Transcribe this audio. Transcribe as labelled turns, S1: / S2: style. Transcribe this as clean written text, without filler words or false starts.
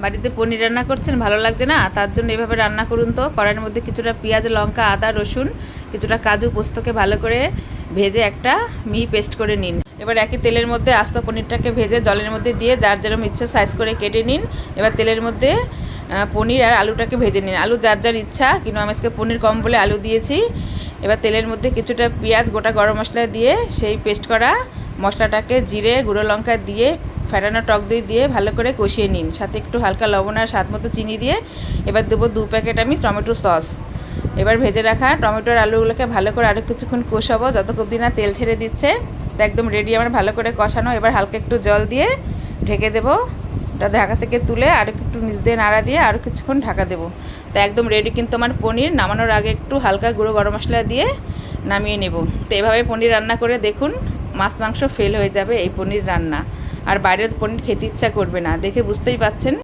S1: বাড়িতে পনির রান্না করছেন, ভালো লাগছে না? তার জন্য এভাবে রান্না করুন তো। কড়াইয়ের মধ্যে কিছুটা পেঁয়াজ, লঙ্কা, আদা, রসুন, কিছুটা কাজু, পোস্তকে ভালো করে ভেজে একটা মিহি পেস্ট করে নিন। এবার একই তেলের মধ্যে আস্ত পনিরটাকে ভেজে জলের মধ্যে দিয়ে যার যেরকম ইচ্ছা সাইজ করে কেটে নিন। এবার তেলের মধ্যে পনির আর আলুটাকে ভেজে নিন। আলু যার যার ইচ্ছা, কিন্তু আমি আজকে পনির কম বলে আলু দিয়েছি। এবার তেলের মধ্যে কিছুটা পেঁয়াজ, গোটা গরম মশলা দিয়ে সেই পেস্ট করা মশলাটাকে জিরে, গুঁড়ো লঙ্কা দিয়ে ফেটানো টক দই দিয়ে ভালো করে কষিয়ে নিন। সাথে একটু হালকা লবণ আর স্বাদ মতো চিনি দিয়ে এবার দেবো 2 প্যাকেট আমি টমেটো সস। এবার ভেজে রাখা টমেটোর আলুগুলোকে ভালো করে আরও কিছুক্ষণ কষাবো যতক্ষণ না তেল ছেড়ে দিচ্ছে। তো একদম রেডি আমার ভালো করে কষানো। এবার হালকা একটু জল দিয়ে ঢেকে দেবো। ওটা ঢাকা থেকে তুলে আর একটু নিচ দিয়ে নাড়া দিয়ে আরও কিছুক্ষণ ঢাকা দেবো। তো একদম রেডি কিন্তু আমার পনির। নামানোর আগে একটু হালকা গুঁড়ো গরম মশলা দিয়ে নামিয়ে নেব। তো এভাবে পনির রান্না করে দেখুন, মাছ মাংস ফেল হয়ে যাবে এই পনির রান্না। আর বাইরের পনির খেতে ইচ্ছা করবে না, দেখে বুঝতেই পাচ্ছেন।